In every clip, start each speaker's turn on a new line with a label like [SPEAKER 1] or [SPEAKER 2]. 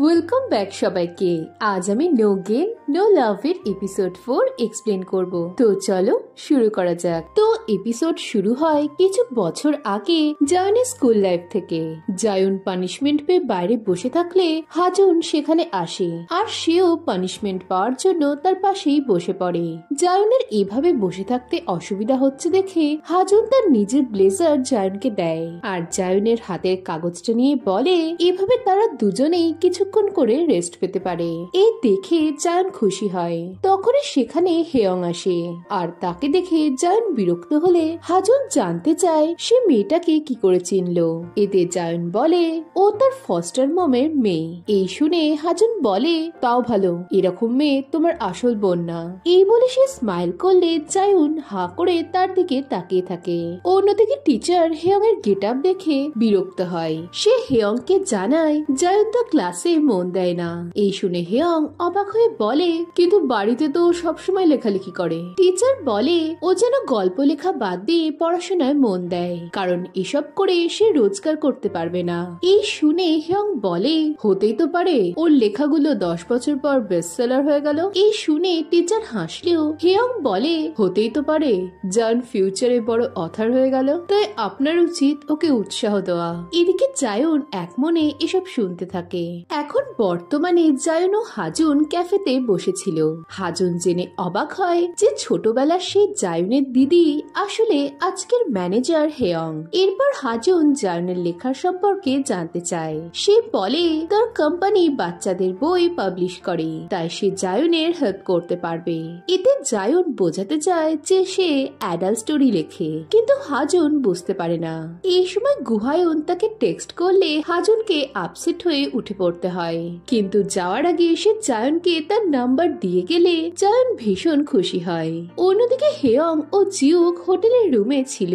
[SPEAKER 1] Welcome back সবাইকে। আজ আমি নো গেম নো লাভের এপিসোড 4 এক্সপ্লেন করব। তো চলো শুরু করা যাক। তো এপিসোড শুরু হয় কিছু বছর আগে জায়নের স্কুল লাইফ থেকে। জায়ন পানিশমেন্ট পেয়ে বাইরে বসে থাকলে হাজুন সেখানে আসে আর সেও পানিশমেন্ট পাওয়ার জন্য তার পাশেই বসে পড়ে। জায়নের এভাবে বসে থাকতে অসুবিধা হচ্ছে দেখে হাজুন তার নিজের ব্লেজার জায়নকে দেয় আর জায়নের হাতের কাগজটা নিয়ে বলে এভাবে তারা দুজনেই কিছুক্ষণ করে রেস্ট পেতে পারে। এই দেখে জায়ন খুশি হয়। তখনই সেখানে হেয়ং আসে আর তাকে দেখে জায়ন বিরক্ত হলে হাজুন জানতে চায় সে মেয়েটাকে কি করে চিনলো। এতে জায়ন বলে ও তার ফস্টার মমের মেয়ে। এই শুনে হাজুন বলে তাও ভালো, এরকম মেয়ে তোমার আসল বোন না। এই বলে সে স্মাইল করলে জায়ন হা করে তার দিকে তাকিয়ে থাকে। অন্যদিকে টিচার হেয়ং এর গেট আপ দেখে বিরক্ত হয়। সে হেয়ংকে জানায় জায়ন তো ক্লাসে মন দেয় না। এই শুনে হেয়ং অবাক হয়ে বলে কিন্তু বাড়িতে তো সবসময় লেখালেখি করে। টিচার বলে ও যেন গল্প লেখা বাদ দিয়ে পড়াশোনায় মন দেয়, কারণ এসব করে সে রোজগার করতে পারবে না। এই শুনে হেয়ং বলে হতেই তো পারে ওর লেখাগুলো 10 বছর পর বেস্ট সেলার হয়ে গেল। এই শুনে টিচার হাসলেও হেয়ং বলে হতেই তো পারে জায়ন ফিউচারে বড় অথার হয়ে গেল, তাই আপনার উচিত ওকে উৎসাহ দেওয়া। এদিকে জায়ন এক মনে এসব শুনতে থাকে। এখন বর্তমানে জায়ন ও হাজুন ক্যাফেতে বসেছিল। হাজুন জেনে অবাক হয় যে ছোটবেলার সেই জায়নের দিদি আসলে আজকের ম্যানেজার হেয়ং। এরপর হাজুন জায়নের লেখার সম্পর্কে জানতে চায়। সে বলে তার কোম্পানি বাচ্চাদের বই পাবলিশ করে, তাই সে জায়নের হেল্প করতে পারবে। এতে জায়ন বোঝাতে চায় যে সে অ্যাডাল্ট স্টোরি লেখে, কিন্তু হাজুন বুঝতে পারে না। এই সময় গুহায়ন তাকে টেক্সট করলে হাজুনকে আপসেট হয়ে উঠে পড়তে হয়, কিন্তু যাওয়ার আগে সে জায়নকে তার নাম্বার দিয়ে গেলে জায়ন ভীষণ খুশি হয়। অন্যদিকে হেয়ং ও জিউক হোটেলের রুমে ছিল।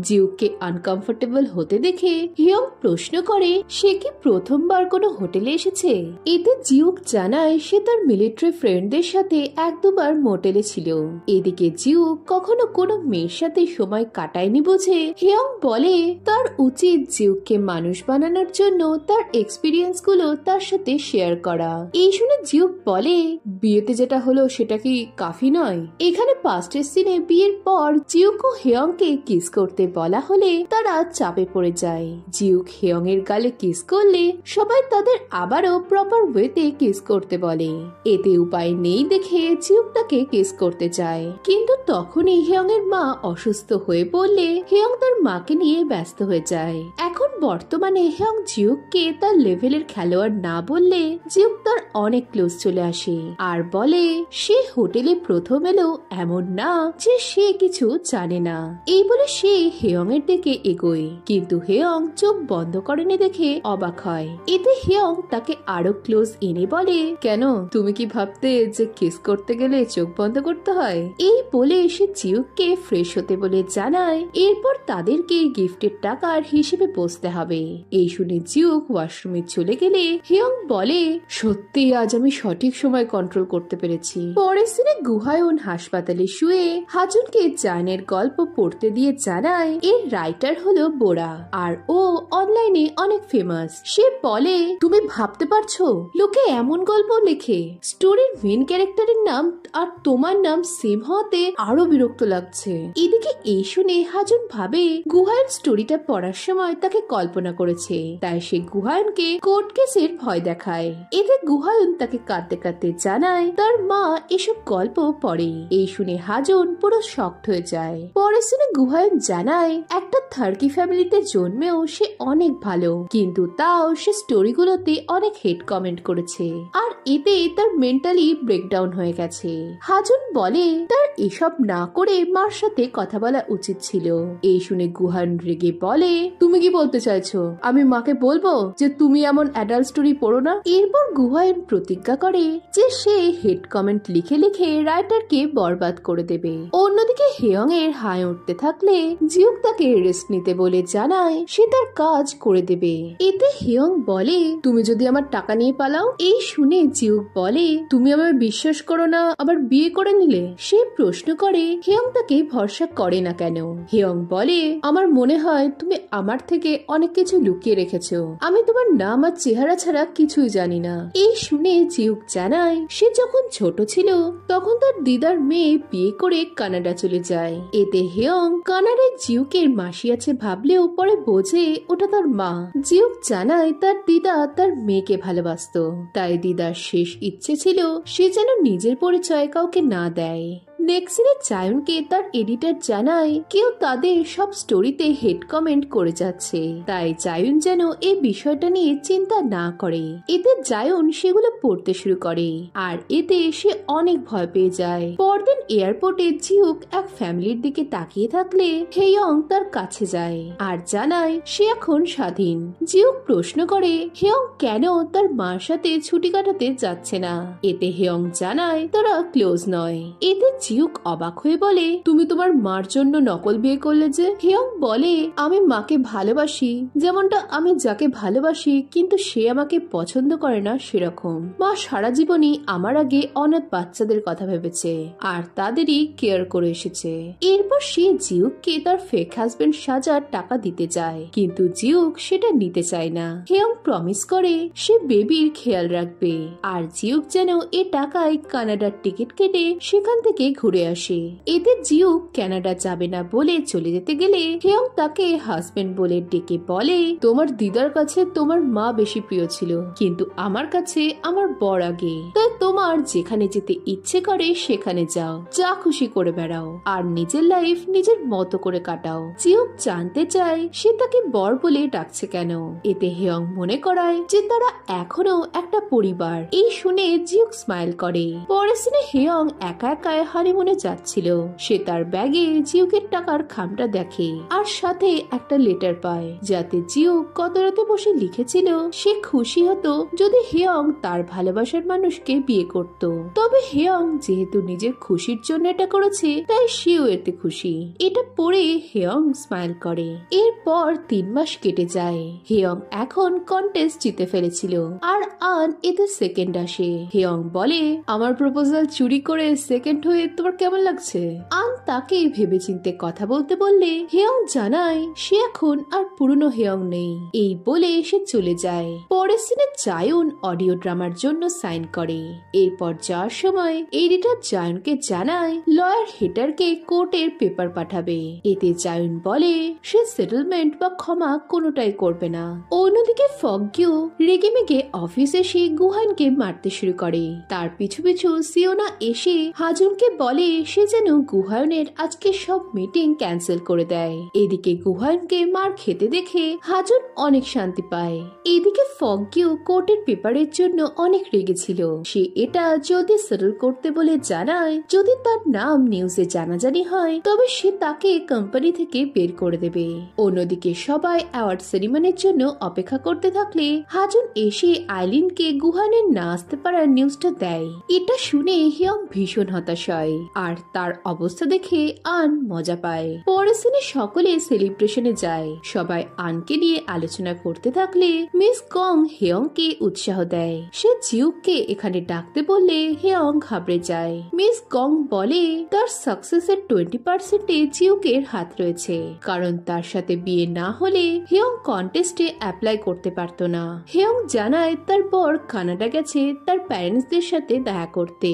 [SPEAKER 1] জিউককে আনকমফোর্টেবল হতে দেখে হেয়ং প্রশ্ন করে সে কি প্রথমবার কোনো হোটেলে এসেছে। এতে জিউক জানায় সে তার মিলিটারি ফ্রেন্ডদের সাথে 1-2 বার মোটেলে ছিল। এদিকে জিউক কখনো কোনো মেয়ের সাথে সময় কাটায়নি বুঝে হেয়ং বলে তার উচিত জিউককে মানুষ বানানোর জন্য তার এক্সপিরিয়েন্স গুলো তার সাথে শেয়ার করা। এই শুনে জিউক বলে বিয়েতে যেটা হলো সেটা কি কাফি নয়। এখানে পাস্টের সিনে বিয়ের পর জিউক ও হেয়ংকে কিস করতে বলা হলে তারা চাপে পড়ে যায়। জিউক হেয়ং এর গালে কিস করলে সবাই তাদের আবারও প্রপার ওয়েতে কিস করতে বলে। এতে উপায় নেই দেখে জিউক তাকে কিস করতে চায়, কিন্তু তখনই হেয়ং এর মা অসুস্থ হয়ে পড়লে হেয়ং তার মাকে নিয়ে ব্যস্ত হয়ে যায়। এখন বর্তমানে হেয়ং জিউককে তার লেভেলের খেলোয়াড় না বললে জিউক তার অনেক ক্লোজ চলে আসে আর বলে সে হোটেলে প্রথম এলো এমন না যে সে কিছু জানে না। এই বলে সে হেয়ং এর দিকে এগোয়, কিন্তু হেয়ং চোখ বন্ধ করেনি দেখে অবাক হয়। এতে হেয়ং তাকে আরো ক্লোজ এনে বলে কেন তুমি কি ভাবতে যে কিস করতে গেলে চোখ বন্ধ করতে হয়। এই বলে সে জিউককে ফ্রেশ হতে বলে জানায় এরপর তাদেরকে গিফটের টাকার হিসেবে বসতে হবে। এই শুনে জিউক ওয়াশরুমে চলে গেলে হেয়ং বলে সত্যি আজ আমি সঠিক সময় কন্ট্রোল করতে পেরেছি। পরের দিনে গুহায়ন হাসপাতালে শুয়ে হাজুনকে জায়নের গল্প পড়তে দিয়ে জানায় এর রাইটার হলো বোরা আর ও অনলাইনে অনেক ফেমাস। সে বলে তুমি ভাবতে পারছো লোকে এমন গল্প লেখে, স্টোরির মেন ক্যারেক্টারের নাম আর তোমার নাম সেম হওয়াতে আরো বিরক্ত লাগছে। এদিকে এই শুনে হাজুন ভাবে গুহায়ন স্টোরিটা পড়ার সময় তাকে কল্পনা করেছে, তাই সে গুহায়নকে কোর্ট কেসের ভয় দেখায়। এতে গুহায়ন তাকে কাঁদতে কাঁদতে জানায় তার মা এসব গল্প পড়ে। এই শুনে হাজুন পুরো শকড হয়ে যায়। পরের দিনে গুহায়ন জানায় একটা থার্কি ফ্যামিলিতে জন্মেও সে অনেক ভালো, কিন্তু তাও সে স্টোরিগুলোতে অনেক হেট কমেন্ট করেছে আর এতে তার মেন্টালি ব্রেকডাউন হয়ে গেছে। হাজুন বলে তার এসব না করে মার সাথে কথা বলা উচিত ছিল। এই শুনে গুহায়ন রেগে বলে তুমি কি বলতে চাইছো আমি মাকে বলবো যে তুমি এমন অ্যাডাল্ট স্টোরি পড়ো না। এরপর গুহায়ন জায়ন প্রতিজ্ঞা করে যে সে হেড কমেন্ট লিখে লিখে রাইটারকে বরবাদ করে দেবে। অন্যদিকে হেয়ং এর হাই উঠতে থাকলে জিউক তাকে রেস্ট নিতে বলে জানায় সে তার কাজ করে দেবে। এতে হেয়ং বলে তুমি যদি আমার টাকা নিয়ে পালাও। এই শুনে জিউক বলে তুমি আমায় বিশ্বাস করো না, আবার বিয়ে করে নিলে। সে প্রশ্ন করে হেয়ং তাকে ভরসা করে না কেন। হেয়ং বলে আমার মনে হয় তুমি আমার থেকে অনেক কিছু লুকিয়ে রেখেছো। আমি তোমার নাম আর চেহারা ছাড়া কিছুই জানি না। এই শুনে জিউক জানায় সে যখন ছোট ছিল তখন তার দিদার মেয়ে বিয়ে করে কানাডা চলে যায়। এতে হেয়ং কানাডায় জিউকের মাসি আছে ভাবলেও পরে বোঝে ওটা তার মা। জিউক জানায় তার দিদা তার মেয়েকে ভালোবাসতো, তাই দিদার শেষ ইচ্ছে ছিল সে যেন নিজের পরিচয় কাউকে না দেয়। নেক্সট সিনে জায়নকে তার এডিটর জানায় কেউ তাদের সব স্টোরিতে হেড কমেন্ট করে যাচ্ছে, তাই জায়ন যেন এই বিষয়টা নিয়ে চিন্তা না করে। এতে জায়ন সেগুলো পড়তে শুরু করে আর এতে সে অনেক ভয় পেয়ে যায়। পরদিন এয়ারপোর্টে জিউক এক ফ্যামিলির দিকে তাকিয়ে থাকলে হেয়ং তার কাছে যায় আর জানায় সে এখন স্বাধীন। জিউক প্রশ্ন করে হেয়ং কেন তার মার সাথে ছুটি কাটাতে যাচ্ছে না। এতে হেয়ং জানায় তারা ক্লোজ নয়। এতে জিউক অবাক হয়ে বলে তুমি তোমার মার জন্য নকল বিয়ে করলে যে। হেয়ং বলে আমি মাকে ভালোবাসি যেমনটা আমি যাকে ভালোবাসি, কিন্তু সে আমাকে পছন্দ করে না সেরকম। মা সারা জীবনই আমার আগে অনাথ বাচ্চাদের কথা ভেবেছে আর তাদেরই কেয়ার করে এসেছে। এরপর সে জিউককে তার ফেক হাজবেন্ড সাজার টাকা দিতে যায়, কিন্তু জিউক সেটা নিতে চায় না। হেয়ং প্রমিস করে সে বেবির খেয়াল রাখবে আর জিউক যেন এ টাকায় কানাডার টিকিট কেটে সেখান থেকে ঘুরে আসে। এতে জিউক কানাডা যাবে না বলে চলে যেতে গেলে হেয়ং তাকে হাজবেন্ড বলে ডেকে বলে তোমার দিদার কাছে তোমার মা বেশি প্রিয় ছিল, কিন্তু আমার কাছে আমার বর আগে। তাই তোমার যেখানে যেতে ইচ্ছে করে সেখানে যাও, যা খুশি করে বেড়াও আর নিজের লাইফ নিজের মতো করে কাটাও। জিউক জানতে চায় সে তাকে বর বলে ডাকছে কেন। এতে হেয়ং মনে করায় যে তারা এখনো একটা পরিবার। এই শুনে জিউক স্মাইল করে। পরের সিনে হেয়ং একা একাই হানিমুনে যাচ্ছিল। সে তার ব্যাগে জিউকের টাকার খামটা দেখে আর সাথে একটা লেটার পায় যাতে জিউক গত রাতে বসে লিখেছিল সে খুশি হতো যদি হেয়ং তার ভালোবাসার মানুষকে বিয়ে করত। তবে হেয়ং যেহেতু নিজের খুশির জন্য এটা করেছে তাই সেও এতে খুশি। এটা পড়ে হেয়ং স্মাইল করে। এরপর 3 মাস কেটে যায়। হেয়ং এখন কন্টেস্ট জিতে ফেলেছিল আর আন এতে সেকেন্ড আসে। হেয়ং বলে আমার প্রপোজাল চুরি করে সেকেন্ড হয়ে তোমার কেমন লাগছে। আন তাকে ভেবেচিন্তে কথা বলতে বললে হেয়ং জানায় সে এখন আর পুরনো হেয়ং নেই। এই বলে সে চলে যায়। পরের সিনে জায়ন অডিও ড্রামার জন্য সাইন করে। এরপর যাওয়ার সময় এডিটর জায়নকে জানায় লয়ার হেটারকে কোর্টের পেপার পাঠাবে। এতে জায়ন বলে সে সেটেলমেন্ট বা ক্ষমা কোনোটাই করবে না। অন্যদিকে ফগিউ রেগেমেগে অফিস এসে গুহানকে মারতে শুরু করে। তার পিছু পিছু সিওনা এসে হাজুনকে বলে সে যেন গুহায়নের আজকে সব মিটিং ক্যান্সেল করে দেয়। এদিকে গুহায়নকে মার খেতে দেখে হাজুন অনেক শান্তি পায়। এদিকে ফগিউ কোর্টের পেপারের জন্য অনেক রেগেছিল। সে এটা জলদি সেটেল করতে বলে জানায় যদি তার নাম নিউজে জানাজানি হয় তবে সে তাকে কোম্পানি থেকে বের করে দেবে। অন্যদিকে সবাই অ্যাওয়ার্ড সেরিমনির জন্য অপেক্ষা করতে থাকলে হাজুন এসে আইলিনকে গুহানের না আসতে পারার নিউজটা দেয়। এটা শুনে হেয়ং ভীষণ হতাশ হয় আর তার অবস্থা দেখে আন মজা পায়। পরের সিনে সকলে সেলিব্রেশনে যায়। সবাই আনকে নিয়ে আলোচনা করতে থাকলে মিস কং হেয়ংকে উৎসাহ দেয়। সে জিউককে এখানে ডাকতে বললে হেয়ং ঘাবড়ে যায়। মিস কং বলে তার সাকসেসের 20% জিউকের হাত রয়েছে, কারণ তার সাথে বিয়ে না হলে হেয়ং কন্টেস্টে অ্যাপ্লাই করতে পারত না। হেয়ং জানায় তার বর কানাডা গেছে তার প্যারেন্টসদের সাথে দেখা করতে।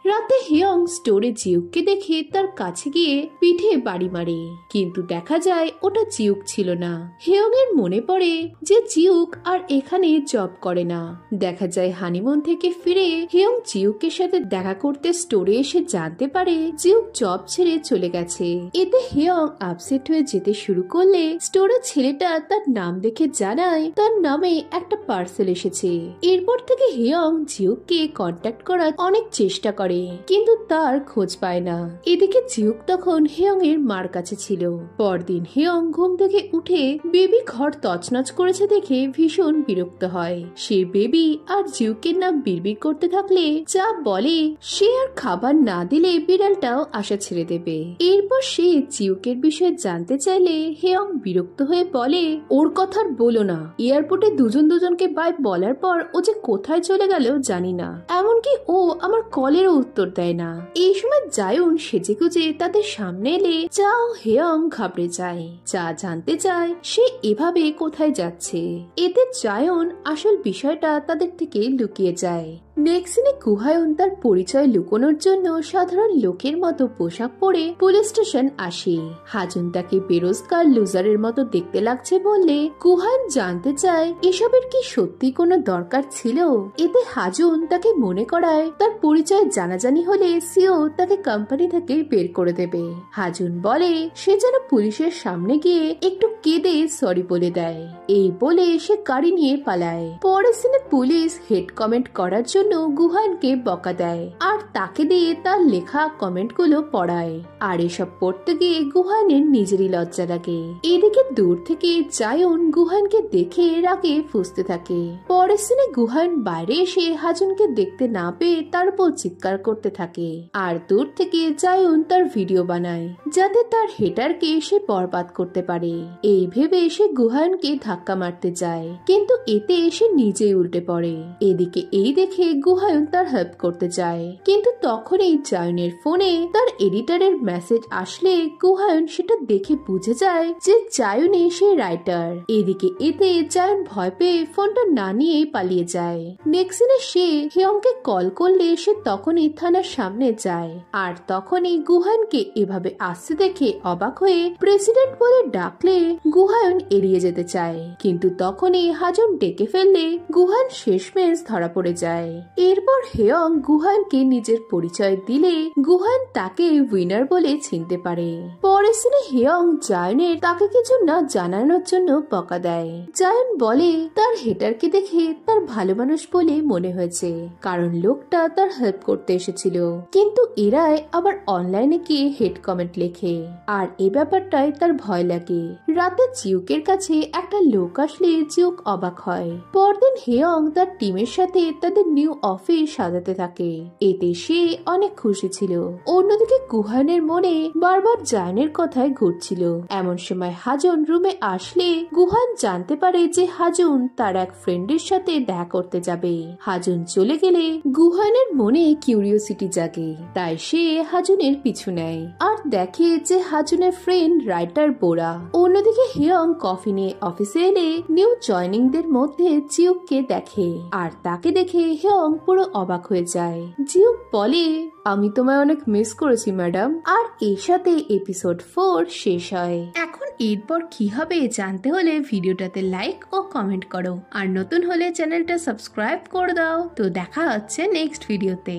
[SPEAKER 1] রাতে হেয়ং স্টোরে জিউককে দেখে তার কাছে গিয়ে পিঠে বাড়ি মারে, কিন্তু দেখা যায় ওটা জিউক ছিল না। হেয়ং এর মনে পড়ে যে জিউক আর এখানে জব করে না। দেখা যায় হানিমুন থেকে ফিরে হেয়ং জিউকের সাথে দেখা করতে স্টোরে এসে জানতে পারে জিউক জব ছেড়ে চলে গেছে। এতে হেয়ং আপসেট হয়ে যেতে শুরু করলে স্টোরে ছেলেটা তার নাম দেখে জানায় তার নামে একটা পার্সেল এসেছে। এরপর থেকে হেয়ং জিউককে কন্ট্যাক্ট করার অনেক চেষ্টা করে করে কিন্তু তার খোঁজ পায় না। এদিকে জিউক তখন হেয়ং এর মার কাছে ছিল। পরদিন হেয়ং ঘুম থেকে উঠে বেবি ঘর তছনছ করেছে দেখে ভীষণ বিরক্ত হয়। সে বেবি আর জিউকের নাম বিড়বিড় করতে থাকলে যা বলে সে আর খাবার না দিলে বিড়ালটাও আশা ছেড়ে দেবে। এরপর সে জিউকের বিষয়ে জানতে চাইলে হেয়ং বিরক্ত হয়ে বলে ওর কথা বলো না, এয়ারপোর্টে দুজনকে বাই বলার পর ও যে কোথায় চলে গেল জানি না, এমনকি ও আমার কলেরও উত্তর দেয় না। এই সময় জায়ুন সেজেগুজে তাদের সামনে এলে চা ও হেয়ং ঘাবড়ে যায়। চা জানতে চায় সে এভাবে কোথায় যাচ্ছে। এতে জায়ুন আসল বিষয়টা তাদের থেকে লুকিয়ে যায়। নেক্সট সিনে কুহায়ুন তার পরিচয় লুকোনোর জন্য সাধারণ লোকের মতো পোশাক পরে পুলিশ স্টেশন আসে। হাজুন তাকে বেরোজগার লুজারের মতো দেখতে লাগছে বললে কুহায়ুন জানতে চায় এসবের কি সত্যি কোনো দরকার ছিল। এতে হাজুন তাকে মনে করায় তার পরিচয় জানাজানি হলে সিও তাকে কোম্পানি থেকে বের করে দেবে। হাজুন বলে সে যেন পুলিশের সামনে গিয়ে একটু কেঁদে সরি বলে দেয়। এই বলে সে গাড়ি নিয়ে পালায়। পরের সিনে পুলিশ হেড কমেন্ট করার জন্য গুহানকে বকা দেয় আর তাকে দিয়ে তার লেখা কমেন্ট গুলো পড়ায়। আর এসব পড়তে গিয়ে গুহানের নিজেরই লজ্জা লাগে। এদিকে দূর থেকে জায়ুন গুহানকে দেখে রাগে ফুঁসতে থাকে। পরের সিনে গুহান বাইরে এসে হাজুনকে দেখতে না পেয়ে তার উপর চিৎকার করতে থাকে। আর দূর থেকে জায়ুন তার ভিডিও বানায় যাতে তার হেটারকে সে বরবাদ করতে পারে। এই ভেবে সে গুহানকে ধাক্কা মারতে যায় কিন্তু এতে সে নিজেই উল্টে পড়ে। এদিকে এই দেখে গুহায়ুন তার হেল্প করতে চায় কিন্তু তখনই জায়ুনের ফোনে তার এডিটরের মেসেজ আসলে গুহায়ুন সেটা দেখে বুঝে যায় যে জায়ুনই সে রাইটার। এদিকে এতে জায়ুন ভয় পেয়ে ফোনটা না নিয়ে পালিয়ে যায়। নেক্সট সিনে সে হেয়ংকে কল করলে সে তখনই থানার সামনে যায় আর তখনই গুহায়ুনকে এভাবে আসতে দেখে অবাক হয়ে প্রেসিডেন্ট বলে ডাকলে গুহায়ুন এড়িয়ে যেতে চায় কিন্তু তখনই হাজুন ডেকে ফেললে গুহান শেষমেশ ধরা পড়ে যায়। এরপর হেয়ং গুহানকে নিজের পরিচয় দিলে গুহান তাকে উইনার বলে চিনতে পারে। পরের সিনে হেয়ং জায়নের তাকে কিছু না জানানোর জন্য বকা দেয়। জায়ন বলে তার হেটারকে দেখে তার ভালো মানুষ বলে মনে হয়েছে কারণ লোকটা তার হেল্প করতে এসেছিল কিন্তু এরাই আবার অনলাইনে গিয়ে হেড কমেন্ট লেখে আর এই ব্যাপারটাই তার ভয় লাগে। রাতে জিউকের কাছে একটা লোক আসলে জিউক অবাক হয়। পরদিন হেয়ং তার টিমের সাথে তাদের নিউ অফিস সাজাতে থাকে। এতে সে অনেক খুশি ছিল। অন্যদিকে গুহানের মনে বারবার জায়নের কথাই ঘুরছিল। এমন সময় হাজুন রুমে আসলে গুহান জানতে পারে যে হাজুন তার এক ফ্রেন্ডের সাথে দেখা করতে যাবে। হাজুন চলে গেলে গুহানের মনে কিউরিওসিটি জাগে তাই সে হাজুনের পিছু নেয় আর দেখে যে হাজুনের ফ্রেন্ড রাইটার বোরা। অন্যদিকে হেয়ং কফি নিয়ে অফিসে এলে নিউ জয়নিংদের মধ্যে জিউককে দেখে আর তাকে দেখে হেয়ং পুরো অবাক হয়ে যায়। জিউক বলে আমি তোমায় অনেক মিস করেছি ম্যাডাম। আর এর সাথে এপিসোড 4 শেষ হয়। এখন এরপর কি হবে জানতে হলে ভিডিওটাতে লাইক ও কমেন্ট করো আর নতুন হলে চ্যানেলটা সাবস্ক্রাইব করে দাও। তো দেখা হচ্ছে নেক্সট ভিডিওতে।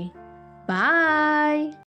[SPEAKER 1] বাই।